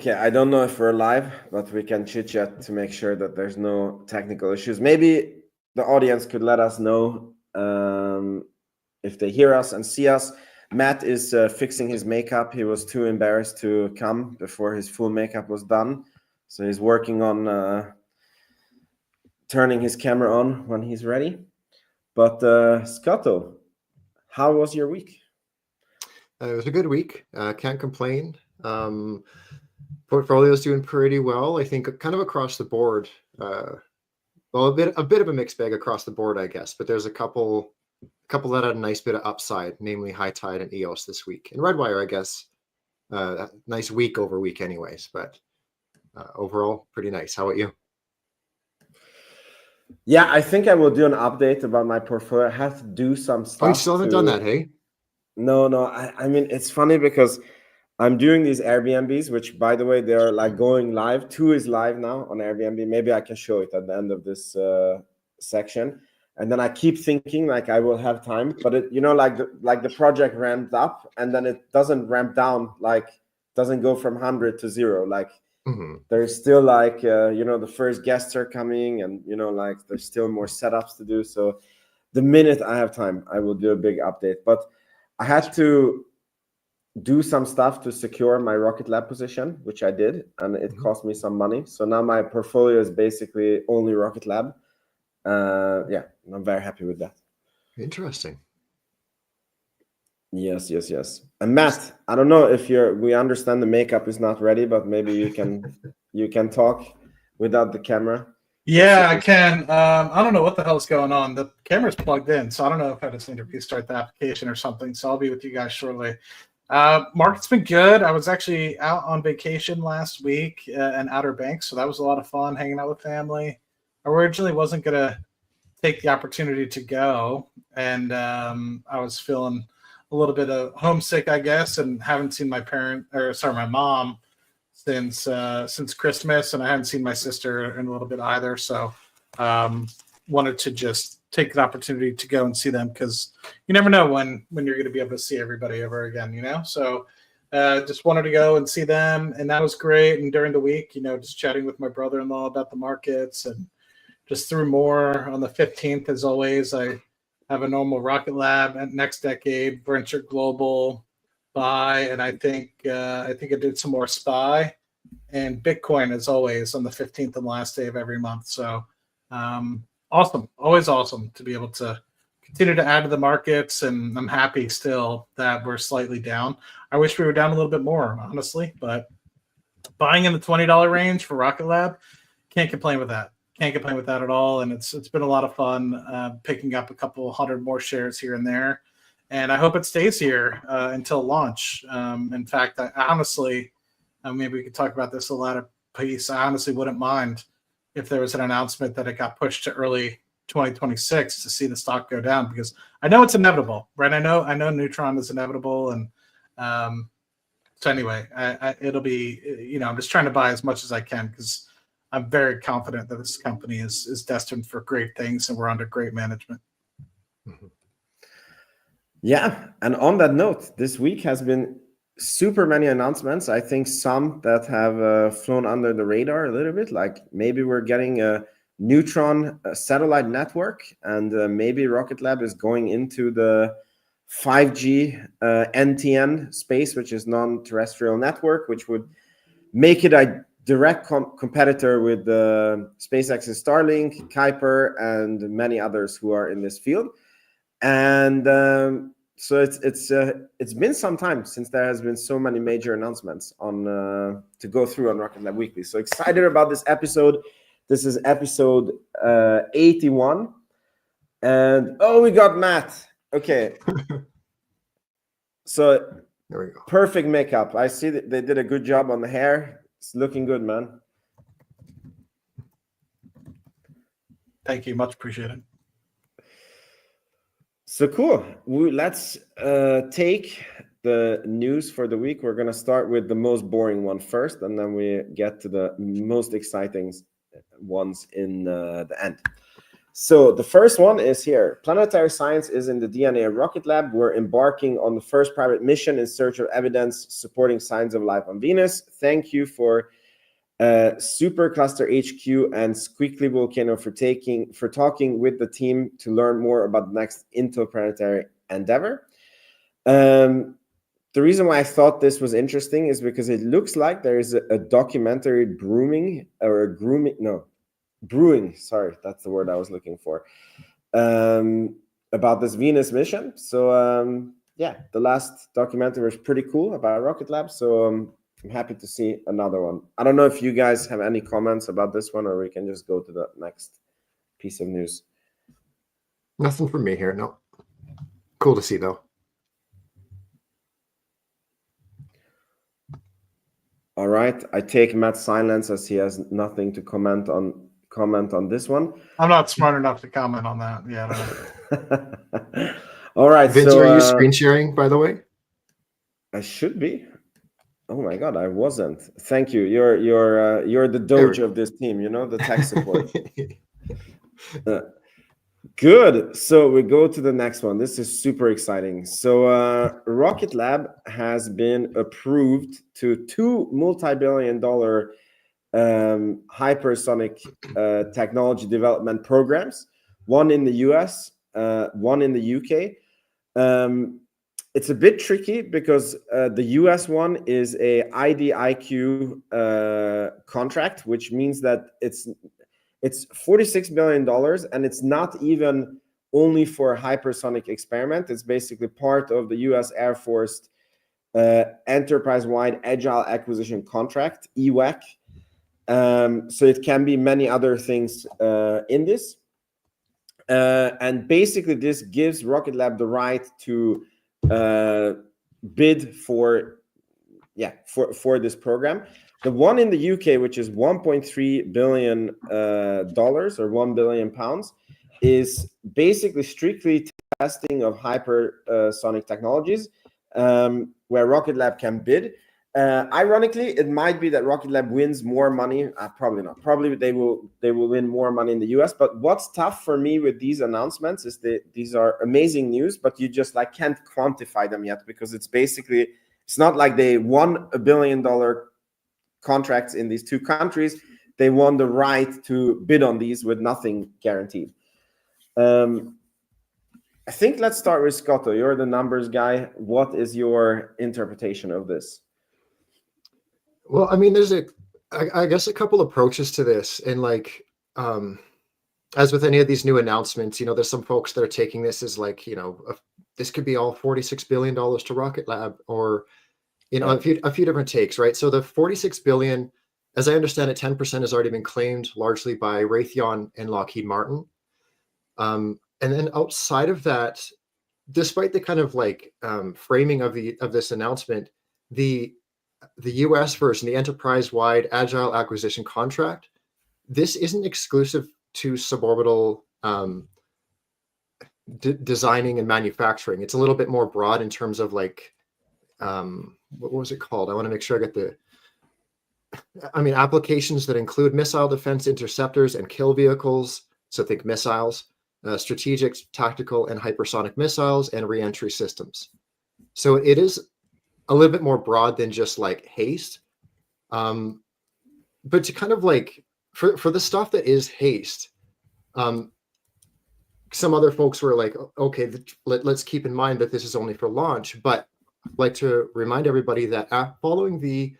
Okay, I don't know if we're live, but we can chit chat to make sure that there's no technical issues. Maybe the audience could let us know if they hear us and see us. Matt is fixing his makeup. He was too embarrassed to come before his full makeup was done. So he's working on turning his camera on when he's ready. But Scotto, how was your week? It was a good week. Can't complain. Portfolio's doing pretty well. I think kind of across the board. Well, a bit of a mixed bag across the board, I guess. But there's a couple that had a nice bit of upside, namely High Tide and EOS this week. And Redwire, I guess, nice week over week, anyways. But overall, pretty nice. How about you? Yeah, I think I will do an update about my portfolio. I have to do some stuff. Oh, you still haven't done that, hey? No. I mean, it's funny because I'm doing these Airbnbs, which, by the way, they're like going live. 2 is live now on Airbnb. Maybe I can show it at the end of this section. And then I keep thinking like I will have time, but it, like the project ramped up and then it doesn't ramp down, like doesn't go from 100 to 0. Like there's still like the first guests are coming and like there's still more setups to do. So the minute I have time, I will do a big update. But I had to do some stuff to secure my Rocket Lab position, which I did, and it cost me some money. So now my portfolio is basically only Rocket Lab. Yeah, I'm very happy with that. Interesting. Yes. And Matt, I don't know if we understand the makeup is not ready, but maybe you can talk without the camera. Yeah, I can. I don't know what the hell's going on. The camera's plugged in, so I don't know if I just need to restart the application or something. So I'll be with you guys shortly. Market's been good. I was actually out on vacation last week in Outer Banks, so that was a lot of fun hanging out with family. I originally wasn't going to take the opportunity to go, and I was feeling a little bit of homesick, I guess, and haven't seen my mom since Christmas, and I haven't seen my sister in a little bit either. So wanted to just take the opportunity to go and see them, because you never know when you're going to be able to see everybody ever again, So just wanted to go and see them, and that was great. And during the week, just chatting with my brother-in-law about the markets, and just threw more on the 15th. As always, I have a normal Rocket Lab at Next Decade, Venture Global, buy, and I think I did some more SPY and Bitcoin, as always, on the 15th and last day of every month. So awesome, always awesome to be able to continue to add to the markets, and I'm happy still that we're slightly down. I wish we were down a little bit more, honestly, but buying in the $20 range for Rocket Lab, can't complain with that. Can't complain with that at all, and it's been a lot of fun picking up a couple hundred more shares here and there. And I hope it stays here until launch. In fact, I honestly, maybe we could talk about this a later piece. I honestly wouldn't mind if there was an announcement that it got pushed to early 2026 to see the stock go down, because I know it's inevitable, right? I know Neutron is inevitable, and so anyway, it'll be, I'm just trying to buy as much as I can, because I'm very confident that this company is destined for great things, and we're under great management. Yeah, and on that note, this week has been super many announcements. I think some that have flown under the radar a little bit, like maybe we're getting a Neutron satellite network, and maybe Rocket Lab is going into the 5G NTN space, which is non-terrestrial network, which would make it a direct competitor with SpaceX's Starlink, Kuiper, and many others who are in this field. And so it's been some time since there has been so many major announcements on to go through on Rocket Lab Weekly. So excited about this episode. This is episode 81, and we got Matt. Okay, so there we go. Perfect makeup. I see that they did a good job on the hair. It's looking good, man. Thank you, much appreciated. So cool. Let's take the news for the week. We're going to start with the most boring one first, and then we get to the most exciting ones in the end. So the first one is here. Planetary science is in the DNA of Rocket Lab. We're embarking on the first private mission in search of evidence supporting signs of life on Venus. Thank you for Supercluster HQ and Squiggly Volcano for talking with the team to learn more about the next interplanetary endeavor. The reason why I thought this was interesting is because it looks like there is a documentary brewing. Sorry, that's the word I was looking for. About this Venus mission. So yeah, the last documentary was pretty cool about Rocket Lab. So I'm happy to see another one. I don't know if you guys have any comments about this one, or we can just go to the next piece of news. Nothing from me here. No. Cool to see though. All right, I take Matt's silence as he has nothing to comment on this one. I'm not smart enough to comment on that. Yeah. All right, Vince, are you screen sharing, by the way? I should be. Oh my God, I wasn't. Thank you. You're the doge of this team. You know, the tech support. Good. So we go to the next one. This is super exciting. So Rocket Lab has been approved to 2 multi-billion-dollar hypersonic technology development programs, one in the US, one in the UK. It's a bit tricky because the US one is a IDIQ contract, which means that it's $46 billion, and it's not even only for a hypersonic experiment. It's basically part of the US Air Force enterprise-wide agile acquisition contract, EWAC. So it can be many other things in this. And basically this gives Rocket Lab the right to bid for this program. The one in the UK, which is $1.3 billion or 1 billion pounds, is basically strictly testing of hypersonic technologies, where Rocket Lab can bid. Ironically, it might be that Rocket Lab wins more money. Probably not. Probably they will win more money in the US. But what's tough for me with these announcements is that these are amazing news, but you just can't quantify them yet, because it's not like they won $1 billion contracts in these two countries. They won the right to bid on these with nothing guaranteed. I think let's start with Scotto. You're the numbers guy. What is your interpretation of this? Well, I mean, there's I guess a couple approaches to this, and as with any of these new announcements, there's some folks that are taking this as this could be all $46 billion to Rocket Lab, or a few different takes, right? So the 46 billion, as I understand it, 10% has already been claimed largely by Raytheon and Lockheed Martin. And then outside of that, despite the kind of framing of this announcement, the US version, the enterprise-wide agile acquisition contract, this isn't exclusive to suborbital designing and manufacturing. It's a little bit more broad in terms of what was it called? I want to make sure I get applications that include missile defense interceptors and kill vehicles. So think missiles, strategic, tactical, and hypersonic missiles, and reentry systems. So it is a little bit more broad than just HASTE. But to kind of for the stuff that is HASTE, some other folks were like, okay, let's keep in mind that this is only for launch. But I'd like to remind everybody that following the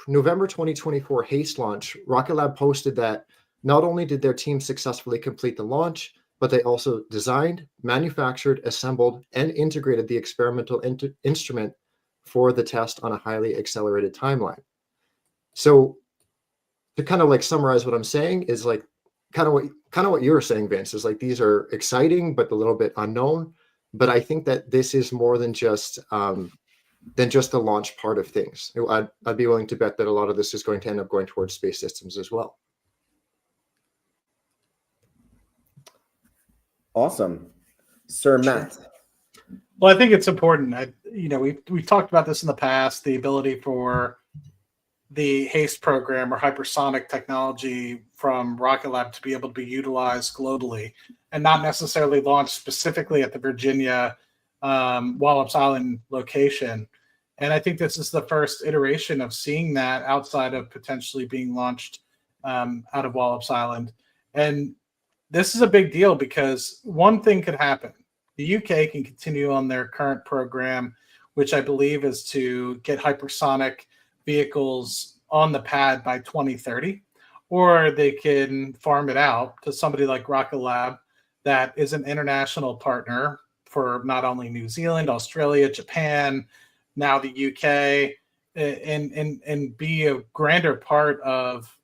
November 2024 HASTE launch, Rocket Lab posted that not only did their team successfully complete the launch, but they also designed, manufactured, assembled, and integrated the experimental instrument for the test on a highly accelerated timeline. So to kind of summarize what I'm saying is kind of what you were saying, Vince, is these are exciting, but a little bit unknown. But I think that this is more than just the launch part of things. I'd be willing to bet that a lot of this is going to end up going towards space systems as well. Awesome. Sir Matt. Well, I think it's important. We've talked about this in the past, the ability for the HASTE program or hypersonic technology from Rocket Lab to be able to be utilized globally and not necessarily launched specifically at the Virginia Wallops Island location. And I think this is the first iteration of seeing that outside of potentially being launched out of Wallops Island. And this is a big deal because one thing could happen. The UK can continue on their current program, which I believe is to get hypersonic vehicles on the pad by 2030, or they can farm it out to somebody like Rocket Lab that is an international partner for not only New Zealand, Australia, Japan, now the UK, and be a grander part of,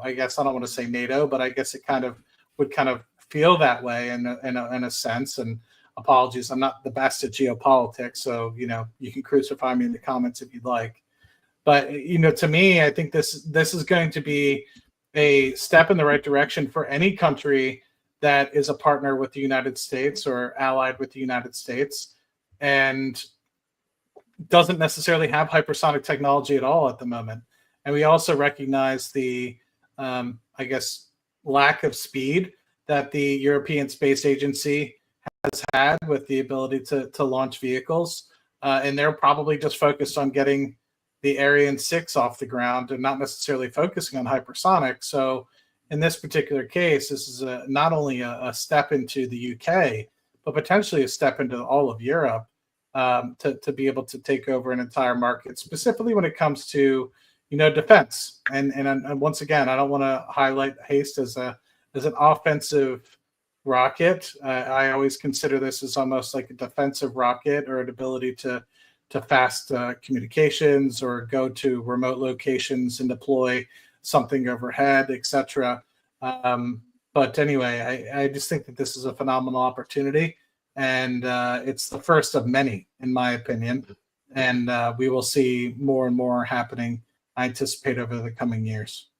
I guess I don't want to say NATO, but I guess it kind of would kind of feel that way in a sense. And apologies, I'm not the best at geopolitics, so you can crucify me in the comments if you'd like. But to me, I think this is going to be a step in the right direction for any country that is a partner with the United States or allied with the United States, and doesn't necessarily have hypersonic technology at all at the moment. And we also recognize the, I guess, lack of speed that the European Space Agency has had with the ability to launch vehicles. And they're probably just focused on getting the Ariane 6 off the ground and not necessarily focusing on hypersonic. So in this particular case, this is not only a step into the UK, but potentially a step into all of Europe to be able to take over an entire market, specifically when it comes to defense. And once again, I don't want to highlight HASTE as an offensive rocket. I always consider this as almost like a defensive rocket, or an ability to fast communications or go to remote locations and deploy something overhead, etc. But anyway, I just think that this is a phenomenal opportunity, and it's the first of many, in my opinion. And we will see more and more happening, I anticipate, over the coming years.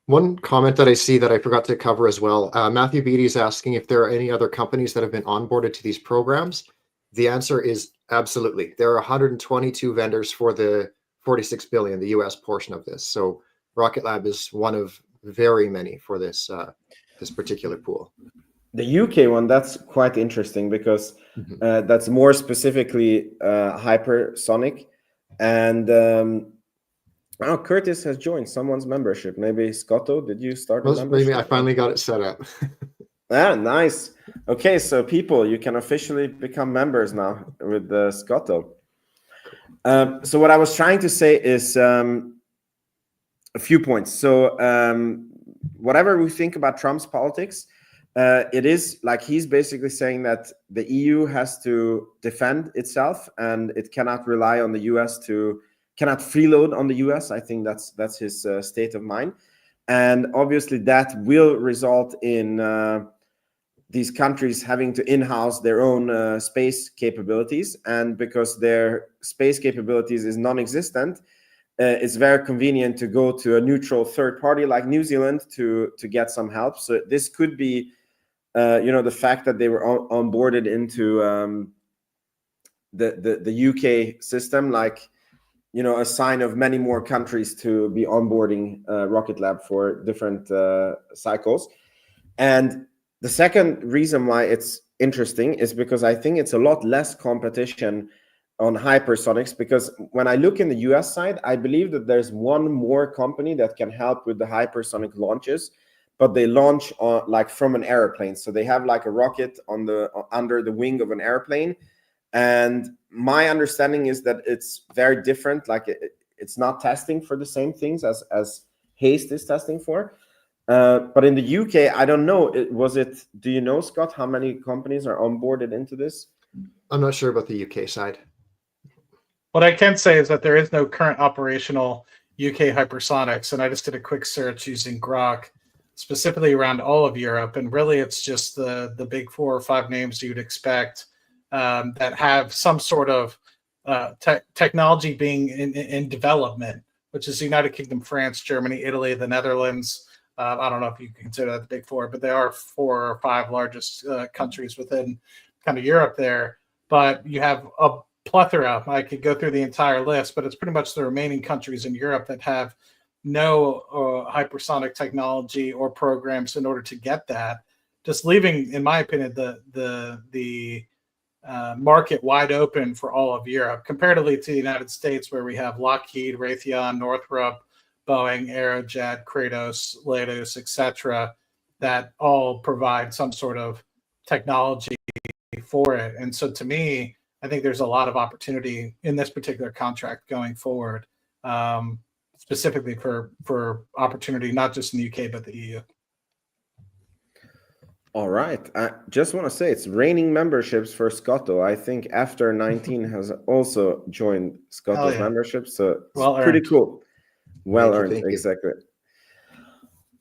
One comment that I see that I forgot to cover as well, Matthew Beatty is asking if there are any other companies that have been onboarded to these programs. The answer is absolutely. There are 122 vendors for the 46 billion, the US portion of this. So Rocket Lab is one of very many for this this particular pool. The UK one, that's quite interesting because that's more specifically hypersonic. And Curtis has joined someone's membership. Maybe Scotto, did you start a membership? Maybe I finally got it set up. Ah, nice. Okay, so people, you can officially become members now with Scotto. So what I was trying to say is a few points. So whatever we think about Trump's politics, it is like he's basically saying that the EU has to defend itself and it cannot rely on the US cannot freeload on the US. I think that's his state of mind. And obviously that will result in these countries having to in-house their own space capabilities. And because their space capabilities is non-existent, it's very convenient to go to a neutral third party like New Zealand to get some help. So this could be, the fact that they were onboarded into the UK system, like, a sign of many more countries to be onboarding Rocket Lab for different cycles. And the second reason why it's interesting is because I think it's a lot less competition on hypersonics, because when I look in the US side, I believe that there's one more company that can help with the hypersonic launches, but they launch like from an airplane. So they have like a rocket under the wing of an airplane. And my understanding is that it's very different. Like it's not testing for the same things as HASTE is testing for. But in the UK, I don't know. Do you know, Scott, how many companies are onboarded into this? I'm not sure about the UK side. What I can say is that there is no current operational UK hypersonics, and I just did a quick search using Grok, specifically around all of Europe, and really it's just the big 4 or 5 names you'd expect that have some sort of technology being in development, which is the United Kingdom, France, Germany, Italy, the Netherlands. I don't know if you consider that the big 4, but they are 4 or 5 largest countries within kind of Europe there. But you have a plethora. I could go through the entire list, but it's pretty much the remaining countries in Europe that have no hypersonic technology or programs in order to get that. Just leaving, in my opinion, the market wide open for all of Europe, comparatively to the United States, where we have Lockheed, Raytheon, Northrop, Boeing, Aerojet, Kratos, Leidos, etc., that all provide some sort of technology for it. And so, to me, I think there's a lot of opportunity in this particular contract going forward, specifically for opportunity not just in the UK but the EU. All right. I just want to say it's raining memberships for Scotto. I think After 19 has also joined Scotto's membership. So it's pretty cool. Well earned. Exactly.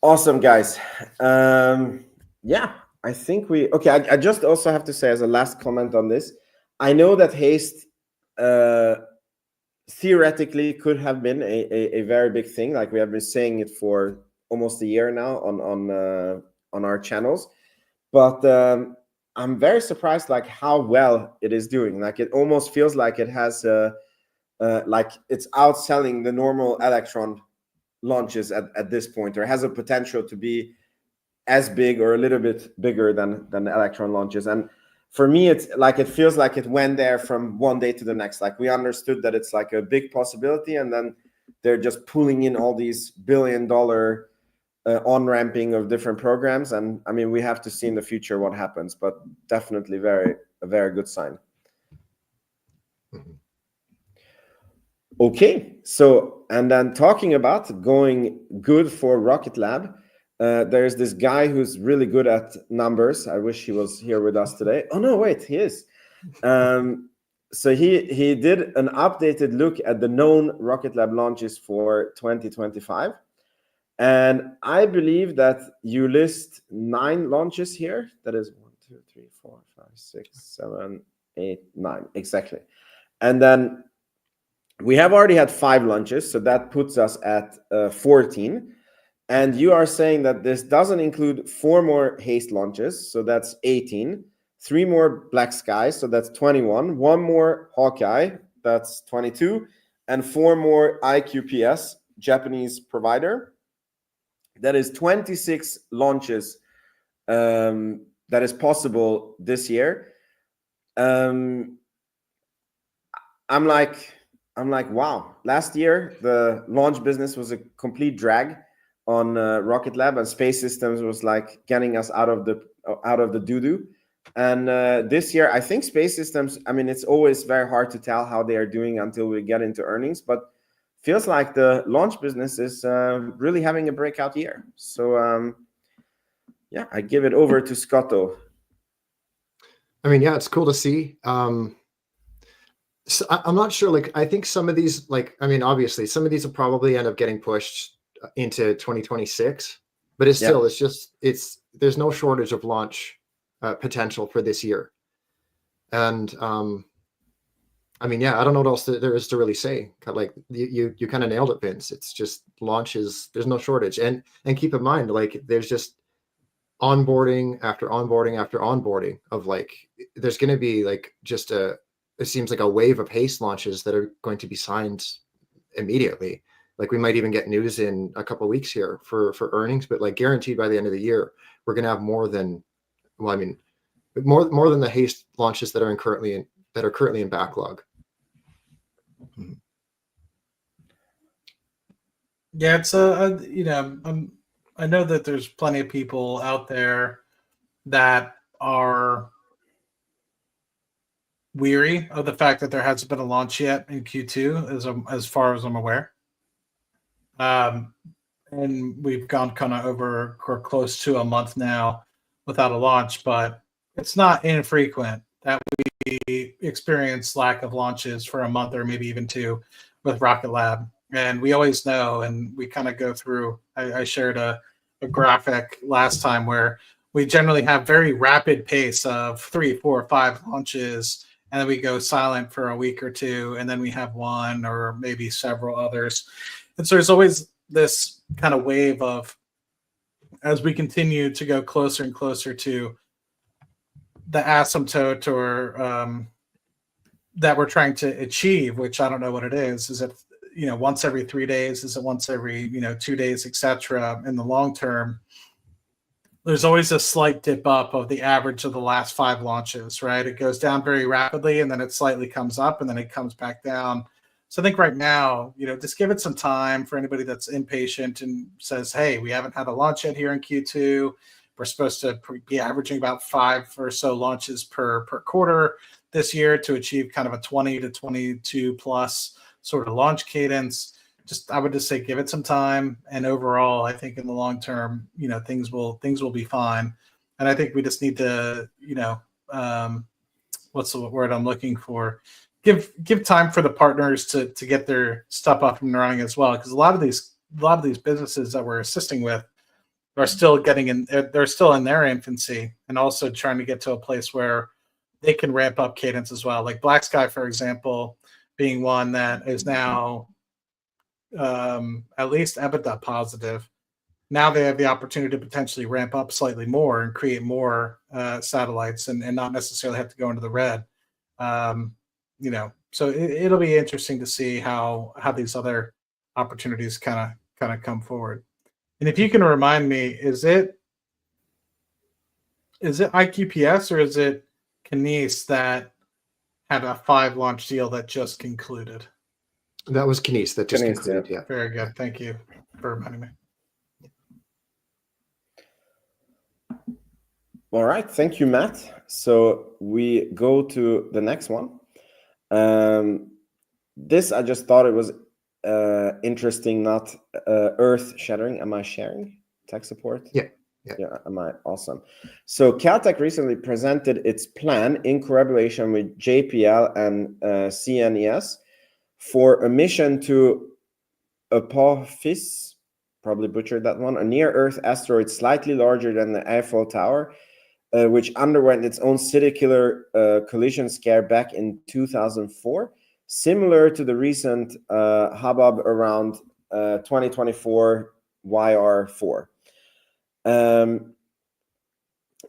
Awesome, guys. Yeah, I think I just also have to say as a last comment on this, I know that HASTE theoretically could have been a very big thing. Like we have been saying it for almost a year now on our channels. But I'm very surprised, like how well it is doing. Like it almost feels like it has, like it's outselling the normal Electron launches at this point, or has a potential to be as big or a little bit bigger than the Electron launches. And for me, it's like it feels like it went there from one day to the next. Like we understood that it's like a big possibility, and then they're just pulling in all these billion-dollar on-ramping of different programs. And I mean, we have to see in the future what happens, but definitely a very good sign. Okay, so, and then talking about going good for Rocket Lab, there's this guy who's really good at numbers. I wish he was here with us today. Oh no, wait, he is. So he did an updated look at the known Rocket Lab launches for 2025. And I believe that you list 9 launches here. That is 1, 2, 3, 4, 5, 6, 7, 8, 9. Exactly. And then we have already had 5 launches. So that puts us at 14. And you are saying that this doesn't include 4 more HASTE launches. So that's 18. 3 more Black Skies. So that's 21. 1 more Hawkeye. That's 22. And 4 more IQPS, Japanese provider. That is 26 launches that is possible this year. I'm like, wow. Last year, the launch business was a complete drag on Rocket Lab, and Space Systems was like getting us out of the doo-doo. And this year, I think Space Systems, I mean, it's always very hard to tell how they are doing until we get into earnings, but feels like the launch business is really having a breakout year. So yeah, I give it over to Scotto. I mean, yeah, it's cool to see. So I'm not sure. Like, I think some of these, like, I mean, obviously, some of these will probably end up getting pushed into 2026. But it's still, there's no shortage of launch potential for this year. And I mean, yeah, I don't know what else there is to really say. Like you kind of nailed it, Vince. It's just launches. There's no shortage, and keep in mind, like there's just onboarding after onboarding after onboarding of like there's going to be like just it seems like a wave of HASTE launches that are going to be signed immediately. Like we might even get news in a couple of weeks here for earnings, but like guaranteed by the end of the year, we're going to have more than than the HASTE launches that are currently in backlog. Yeah, it's I know that there's plenty of people out there that are weary of the fact that there hasn't been a launch yet in Q2, as far as I'm aware. And we've gone kind of over or close to a month now without a launch, but it's not infrequent that we experience lack of launches for a month or maybe even 2 with Rocket Lab. And we always know, and we kind of go through, I shared a graphic last time where we generally have very rapid pace of 3, 4, 5 launches, and then we go silent for a week or 2, and then we have 1 or maybe several others. And so there's always this kind of wave of, as we continue to go closer and closer to the asymptote or that we're trying to achieve, which I don't know what it is. Is it, once every 3 days? Is it once every, 2 days, etc.? In the long term, there's always a slight dip up of the average of the last 5 launches, right? It goes down very rapidly and then it slightly comes up and then it comes back down. So I think right now, just give it some time for anybody that's impatient and says, hey, we haven't had a launch yet here in Q2. We're supposed to be averaging about 5 or so launches per quarter this year to achieve kind of a 20 to 22 plus sort of launch cadence. I would just say give it some time, and overall, I think in the long term, things will be fine. And I think we just need to, what's the word I'm looking for? Give time for the partners to get their stuff up and running as well, because a lot of these businesses that we're assisting with are still they're still in their infancy, and also trying to get to a place where they can ramp up cadence as well. Like Black Sky, for example, being one that is now at least EBITDA positive. Now they have the opportunity to potentially ramp up slightly more and create more satellites and not necessarily have to go into the red. So it'll be interesting to see how these other opportunities kind of come forward. And if you can remind me, is it IQPS or is it Kinesis that had a 5 launch deal that just concluded? That was Kinesis that just concluded. Yeah. Very good. Thank you for reminding me. All right. Thank you, Matt. So we go to the next one. This, I just thought it was interesting, not earth-shattering. Am I sharing tech support? Yeah. Am I? Awesome. So Caltech recently presented its plan in collaboration with JPL and CNES for a mission to Apophis, probably butchered that one, a near-Earth asteroid slightly larger than the Eiffel Tower, which underwent its own city-killer collision scare back in 2004, similar to the recent hubbub around 2024 YR4.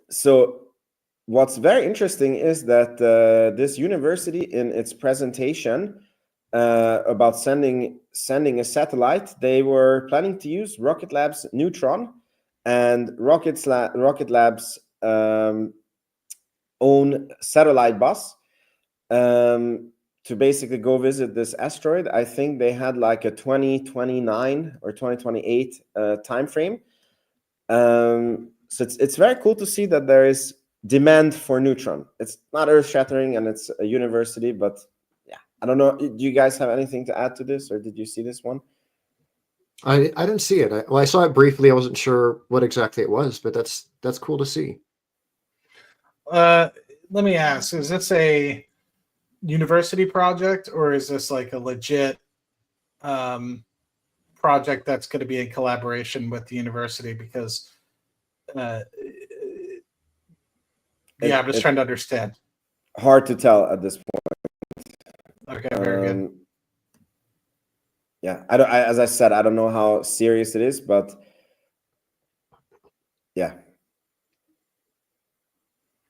So what's very interesting is that this university, in its presentation about sending a satellite, they were planning to use Rocket Lab's Neutron and Rocket Lab's own satellite bus to basically go visit this asteroid. I think they had like a 2029 or 2028 time frame. So it's very cool to see that there is demand for Neutron. It's not earth-shattering and it's a university, but yeah, I don't know. Do you guys have anything to add to this, or did you see this one? I didn't see it. I saw it briefly. I wasn't sure what exactly it was, but that's cool to see. Let me ask: is this a university project, or is this like a legit project that's going to be in collaboration with the university? Because I'm just trying to understand. Hard to tell at this point. Okay, very good. Yeah, as I said, I don't know how serious it is, but yeah,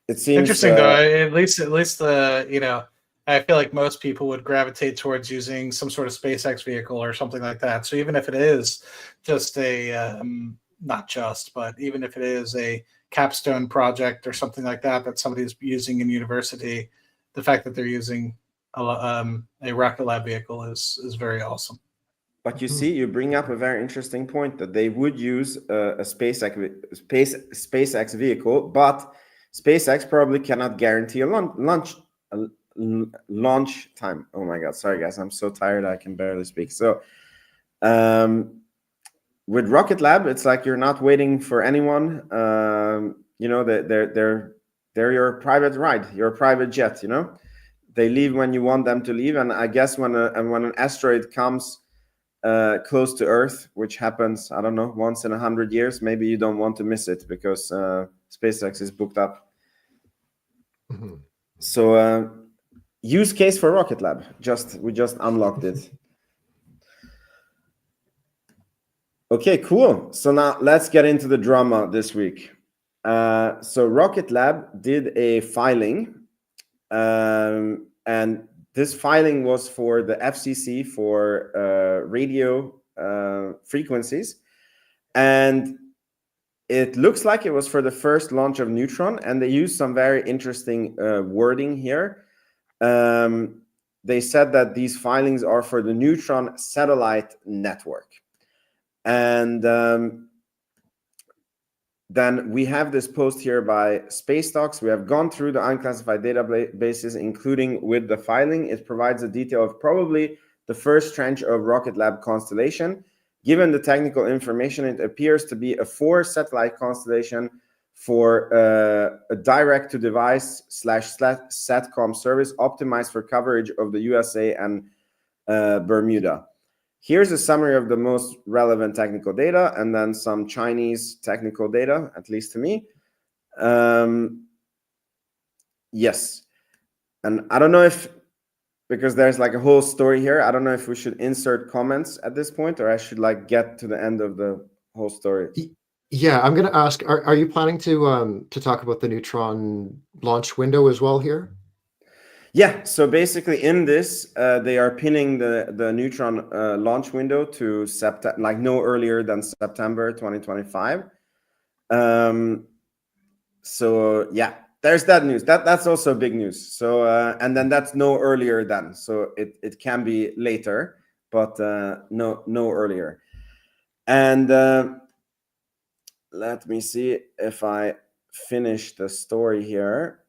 it seems interesting though. At least the I feel like most people would gravitate towards using some sort of SpaceX vehicle or something like that. So even if it is just even if it is a capstone project or something like that somebody's using in university, the fact that they're using a Rocket Lab vehicle is very awesome. But you see, you bring up a very interesting point that they would use a SpaceX vehicle, but SpaceX probably cannot guarantee a launch time. Oh my God, sorry guys, I'm so tired I can barely speak. So with Rocket Lab, it's like you're not waiting for anyone. They're your private ride, your private jet. They leave when you want them to leave, and I guess when an asteroid comes close to Earth, which happens, I don't know, once in 100 years, maybe you don't want to miss it because SpaceX is booked up. Mm-hmm. So use case for Rocket Lab. We just unlocked it. Okay, cool. So now let's get into the drama this week. So Rocket Lab did a filing, and this filing was for the FCC for radio frequencies, and it looks like it was for the first launch of Neutron, and they used some very interesting wording here. They said that these filings are for the Neutron satellite network. And then we have this post here by Space Talks. We have gone through the unclassified databases, including with the filing. It provides a detail of probably the first tranche of Rocket Lab constellation. Given the technical information, it appears to be a 4-satellite constellation for a direct-to-device / SATCOM service optimized for coverage of the USA and Bermuda. Here's a summary of the most relevant technical data, and then some Chinese technical data, at least to me. Yes. And I don't know if, because there's like a whole story here, I don't know if we should insert comments at this point, or I should like get to the end of the whole story. Yeah, I'm going to ask, are you planning to talk about the Neutron launch window as well here? Yeah, so basically in this, they are pinning the Neutron launch window to September, like no earlier than September 2025. So yeah, there's that news. That's also big news. So and then that's no earlier than. So it can be later, but no earlier. And let me see if I finish the story here.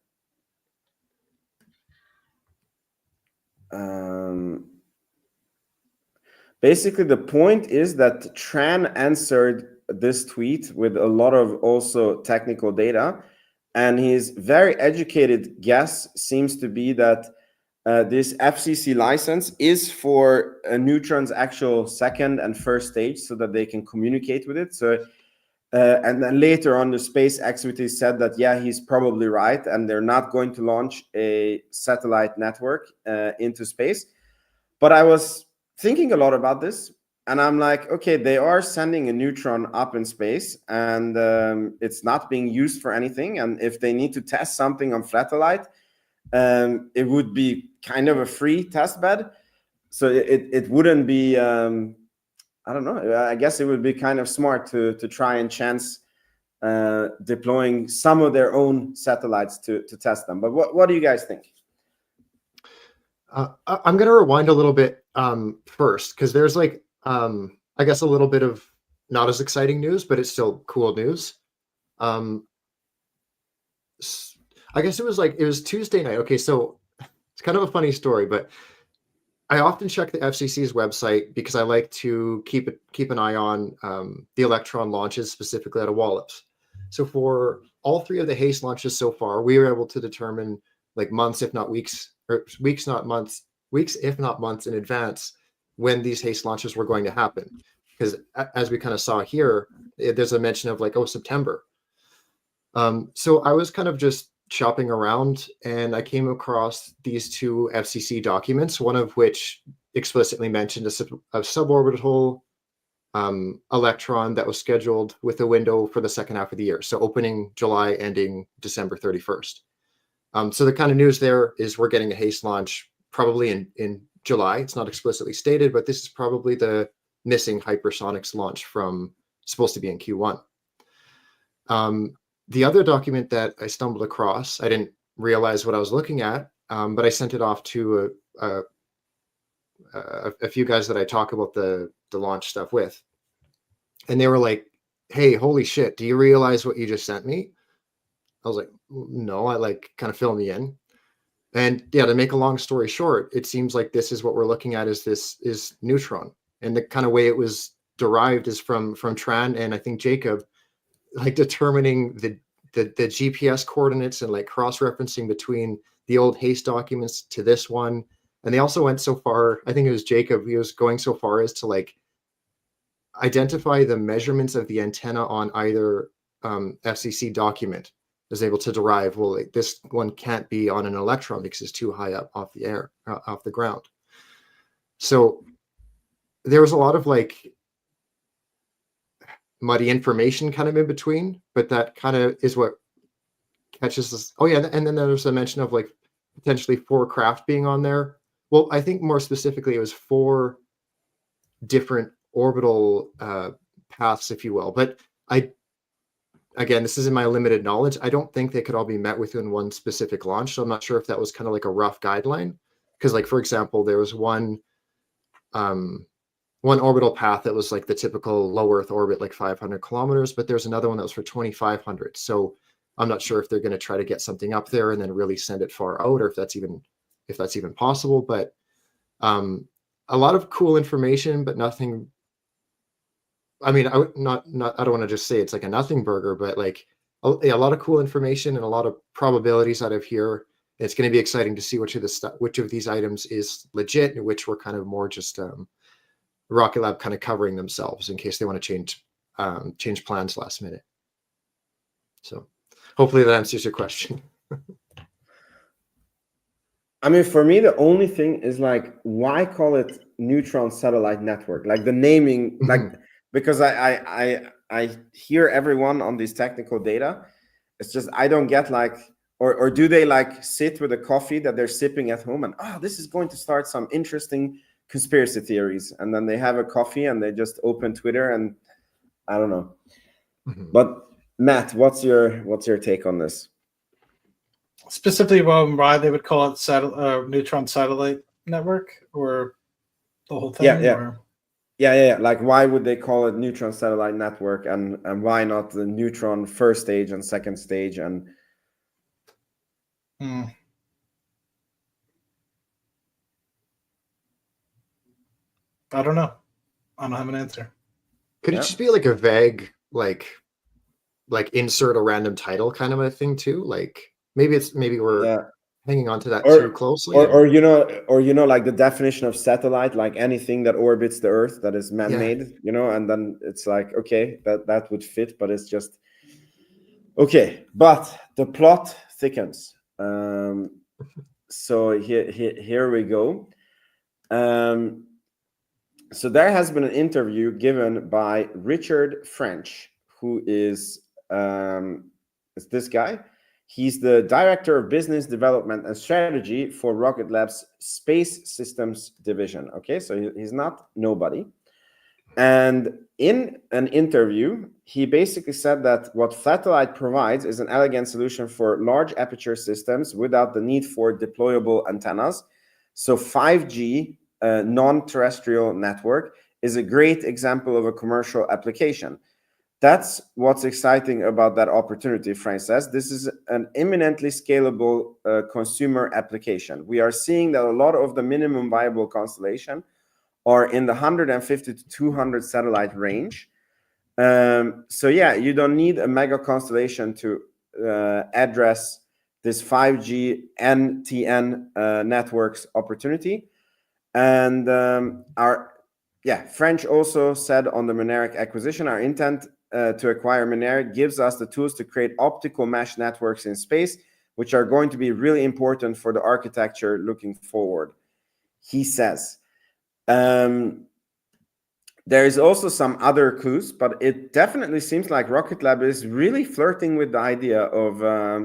Basically, the point is that Tran answered this tweet with a lot of also technical data, and his very educated guess seems to be that this FCC license is for Neutron's actual second and first stage, so that they can communicate with it. So, and then later on, the space activity said that yeah, he's probably right, and they're not going to launch a satellite network into space. But I was thinking a lot about this, and I'm like, okay, they are sending a Neutron up in space, and it's not being used for anything. And if they need to test something on Flatellite, it would be kind of a free test bed. So it wouldn't be, I don't know, I guess it would be kind of smart to try and chance deploying some of their own satellites to test them. But what do you guys think? I'm going to rewind a little bit first, because there's like, I guess a little bit of not as exciting news, but it's still cool news. I guess it was Tuesday night. Okay, so it's kind of a funny story, but I often check the FCC's website because I like to keep an eye on the Electron launches, specifically out of Wallops. So for all 3 of the HASTE launches so far, we were able to determine like months, if not weeks, or weeks, not months, weeks, if not months in advance, when these HASTE launches were going to happen. Because as we kind of saw here, there's a mention of like, oh, September. So I was kind of just shopping around, and I came across these 2 FCC documents, one of which explicitly mentioned a suborbital Electron that was scheduled with a window for the second half of the year. So opening July, ending December 31st. So the kind of news there is we're getting a HASTE launch probably in July. It's not explicitly stated, but this is probably the missing Hypersonics launch from supposed to be in Q1. The other document that I stumbled across, I didn't realize what I was looking at, but I sent it off to a few guys that I talk about the launch stuff with. And they were like, hey, holy shit, do you realize what you just sent me? I was like, no, I like kind of fill me in. And yeah, to make a long story short, it seems like this is what we're looking at is Neutron. And the kind of way it was derived is from Tran and I think Jacob, like determining the GPS coordinates and like cross-referencing between the old HASTE documents to this one. And they also went so far, I think it was Jacob, he was going so far as to like identify the measurements of the antenna on either FCC document, is able to derive, well, like, this one can't be on an Electron because it's too high up off the air, off the ground. So there was a lot of like muddy information kind of in between, but that kind of is what catches us. Oh yeah, and then there's a mention of like potentially 4 craft being on there. Well, I think more specifically, it was 4 different orbital paths, if you will. But again, this is in my limited knowledge. I don't think they could all be met within one specific launch. So I'm not sure if that was kind of like a rough guideline. Because, like, for example, there was one orbital path that was like the typical low Earth orbit, like 500 kilometers, but there's another one that was for 2,500. So I'm not sure if they're going to try to get something up there and then really send it far out, or if that's even possible. But a lot of cool information, but nothing. I mean, I don't want to just say it's like a nothing burger, but like a lot of cool information and a lot of probabilities out of here. It's going to be exciting to see which of these items is legit and which were kind of more just Rocket Lab kind of covering themselves in case they want to change plans last minute. So hopefully that answers your question. I mean, for me, the only thing is like, why call it Neutron Satellite Network? Like the naming, like, because I hear everyone on these technical data. It's just, I don't get like, or do they like sit with a coffee that they're sipping at home and, oh, this is going to start some interesting conspiracy theories. And then they have a coffee and they just open Twitter and I don't know. But Matt, what's your take on this? Specifically, why they would call it Neutron Satellite Network, or the whole thing? Yeah. Like, why would they call it Neutron Satellite Network, and why not the Neutron first stage and second stage? And I don't know. I don't have an answer. Could it just be like a vague, like insert a random title kind of a thing too? Like maybe we're hanging on to that too closely. Or like the definition of satellite, like anything that orbits the Earth that is man-made, and then it's like, okay, that would fit, but it's just okay. But the plot thickens. So here we go. So there has been an interview given by Richard French, who is this guy. He's the director of business development and strategy for Rocket Lab's Space Systems division. Okay, so he's not nobody. And in an interview, he basically said that what Flatelight provides is an elegant solution for large aperture systems without the need for deployable antennas. So 5G, non-terrestrial network, is a great example of a commercial application. That's what's exciting about that opportunity, Frank says. This is an imminently scalable consumer application. We are seeing that a lot of the minimum viable constellation are in the 150 to 200 satellite range. So yeah, you don't need a mega constellation to address this 5G NTN networks opportunity. And French also said on the Mynaric acquisition, our intent to acquire Mynaric gives us the tools to create optical mesh networks in space, which are going to be really important for the architecture looking forward, he says. There is also some other clues, but it definitely seems like Rocket Lab is really flirting with the idea of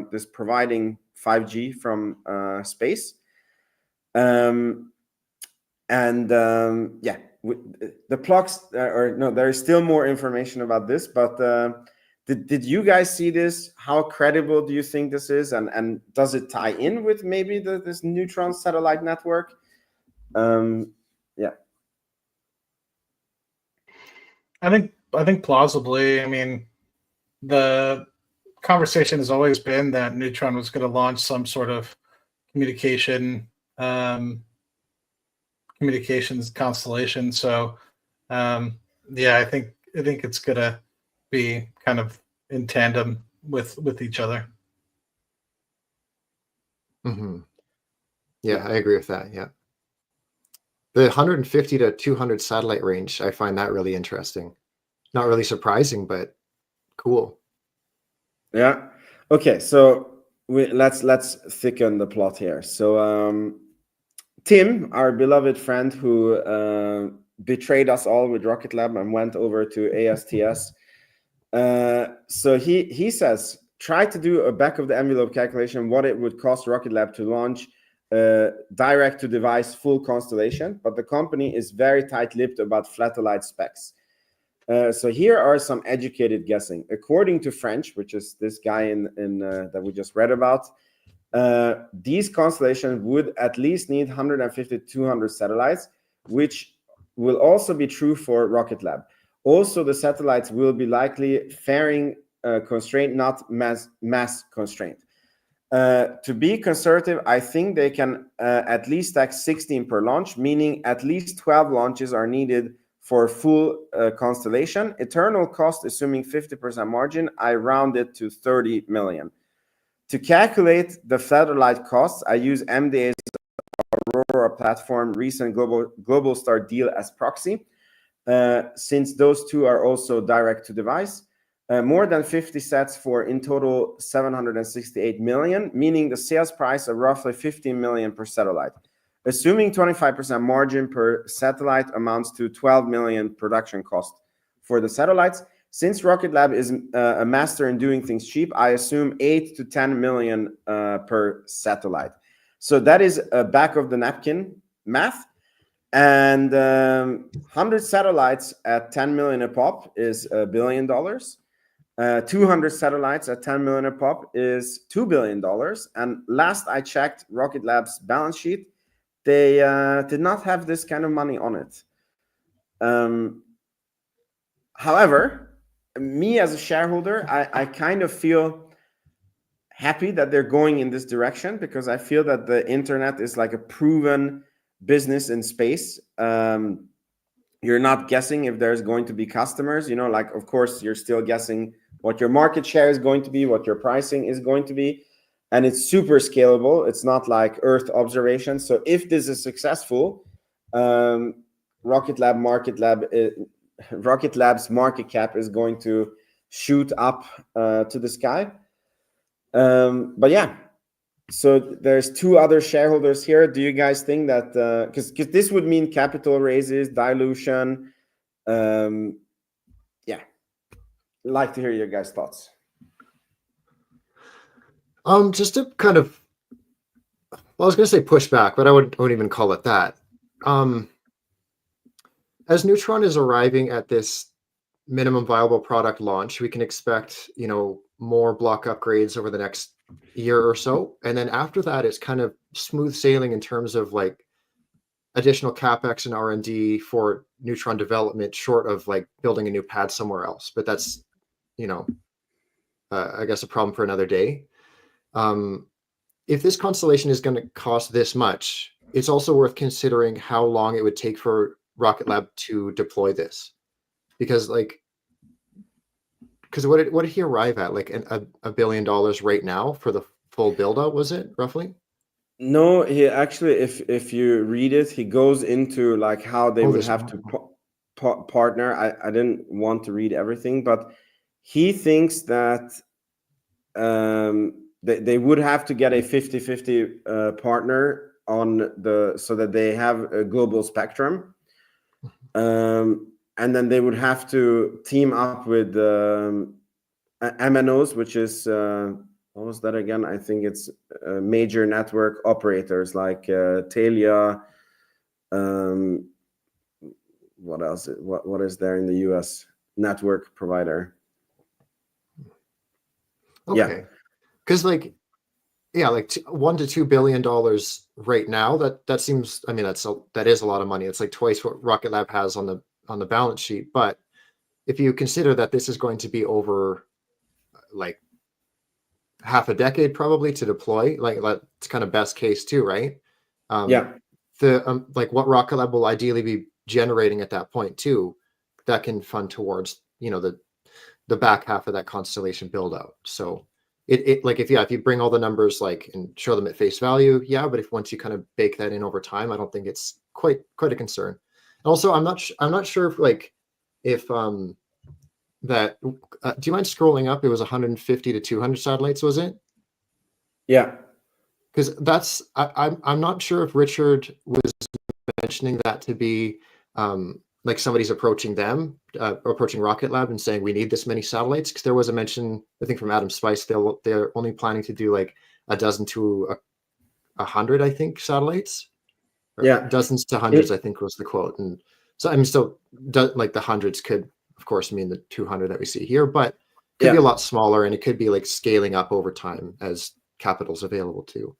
this providing 5G from space. The clocks, there is still more information about this, but did you guys see this? How credible do you think this is, and does it tie in with maybe this Neutron satellite network? I think plausibly. I mean, the conversation has always been that Neutron was going to launch some sort of communications constellation. So I think it's gonna be kind of in tandem with each other. Yeah, I agree with that. Yeah, the 150 to 200 satellite range, I find that really interesting. Not really surprising, but cool. Yeah. Okay, so let's thicken the plot here. So Tim, our beloved friend who betrayed us all with Rocket Lab and went over to ASTS. So he says, try to do a back of the envelope calculation what it would cost Rocket Lab to launch direct to device full constellation, but the company is very tight-lipped about Flatelites specs. So here are some educated guessing. According to French, which is this guy in that we just read about, these constellations would at least need 150 to 200 satellites, which will also be true for Rocket Lab. Also, the satellites will be likely fairing constraint, not mass constraint. To be conservative, I think they can at least stack 16 per launch, meaning at least 12 launches are needed for full constellation. Eternal cost, assuming 50% margin, I round it to 30 million. To calculate the Flatellite costs, I use MDA's Aurora platform recent global star deal as proxy, since those two are also direct to device. More than 50 sets for in total 768 million, meaning the sales price of roughly 15 million per satellite. Assuming 25% margin per satellite amounts to 12 million production cost for the satellites. Since Rocket Lab is a master in doing things cheap, I assume 8 to 10 million per satellite. So that is a back of the napkin math. And 100 satellites at 10 million a pop is $1 billion. 200 satellites at 10 million a pop is $2 billion. And last I checked Rocket Lab's balance sheet, they did not have this kind of money on it. However, me as a shareholder, I kind of feel happy that they're going in this direction, because I feel that the internet is like a proven business in space. You're not guessing if there's going to be customers, like, of course, you're still guessing what your market share is going to be, what your pricing is going to be. And it's super scalable. It's not like Earth observation. So if this is successful, Rocket Lab's market cap is going to shoot up to the sky. But yeah, so there's two other shareholders here. Do you guys think that, because this would mean capital raises, dilution? Yeah, like to hear your guys' thoughts. Just to kind of, well, I was going to say push back, but I wouldn't even call it that. As Neutron is arriving at this minimum viable product launch, we can expect, more block upgrades over the next year or so. And then after that, it's kind of smooth sailing in terms of like additional CapEx and R&D for Neutron development, short of like building a new pad somewhere else. But that's, I guess a problem for another day. If this constellation is going to cost this much, it's also worth considering how long it would take for Rocket Lab to deploy this, because what did he arrive at? Like $1 billion right now for the full build out, was it roughly? No, he actually, if you read it, he goes into like how they would have to partner. I didn't want to read everything, but he thinks that they would have to get a 50-50 partner so that they have a global spectrum. And then they would have to team up with MNOs, which is, what was that again? I think it's major network operators like Telia. What else? What is there in the US? Network provider. Okay. Yeah. Because like $1 to $2 billion right now. That seems, I mean, that is a lot of money. It's like twice what Rocket Lab has on the balance sheet. But if you consider that this is going to be over like half a decade probably to deploy, like that's kind of best case too, right? Yeah. The like what Rocket Lab will ideally be generating at that point too, that can fund towards the back half of that constellation build out. So it like if you bring all the numbers like and show them at face value, yeah, but if once you kind of bake that in over time, I don't think it's quite a concern. Also, I'm not sure if that do you mind scrolling up? It was 150 to 200 satellites, was it? Yeah. Because that's I'm not sure if Richard was mentioning that to be like somebody's approaching Rocket Lab and saying we need this many satellites, because there was a mention, I think, from Adam Spice, they're only planning to do like a dozen to 100, I think, satellites. Or Yeah. dozens to hundreds, I think was the quote. And so, I mean, still, like the hundreds could, of course, mean the 200 that we see here, but could be a lot smaller, and it could be like scaling up over time as capital's available too.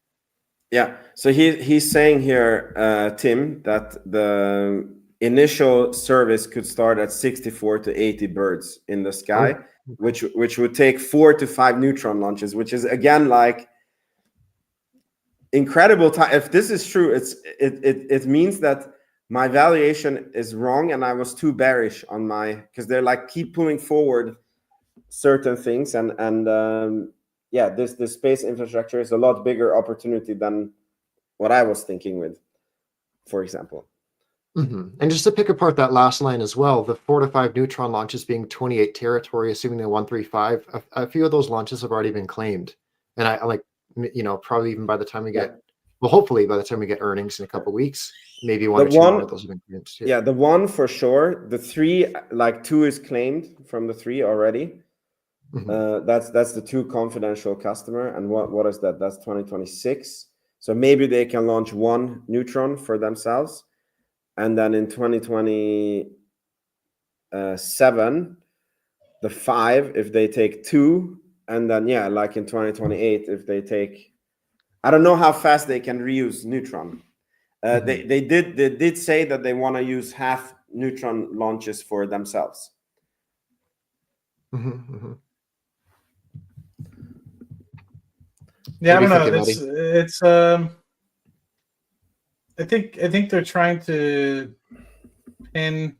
Yeah. So he's saying here, Tim, that the initial service could start at 64 to 80 birds in the sky, which would take 4 to 5 Neutron launches, which is again like incredible time. If this is true, it means that my valuation is wrong and I was too bearish on because they're like keep pulling forward certain things, and yeah, this space infrastructure is a lot bigger opportunity than what I was thinking with, for example. And just to pick apart that last line as well, the 4 to 5 Neutron launches being 28 territory, assuming the 135, a few of those launches have already been claimed. And I like, probably even by the time we get, well, hopefully by the time we get earnings in a couple of weeks, maybe one or two more of those have been claimed too. Yeah, the one for sure. The 3, like 2 is claimed from the 3 already. That's the 2 confidential customer. And what is that? That's 2026. So maybe they can launch 1 Neutron for themselves. And then in 2027, the 5, if they take 2, and then like in 2028, if they take, I don't know how fast they can reuse Neutron. They did say that they want to use half Neutron launches for themselves. Yeah, I don't know. It's I think they're trying to pin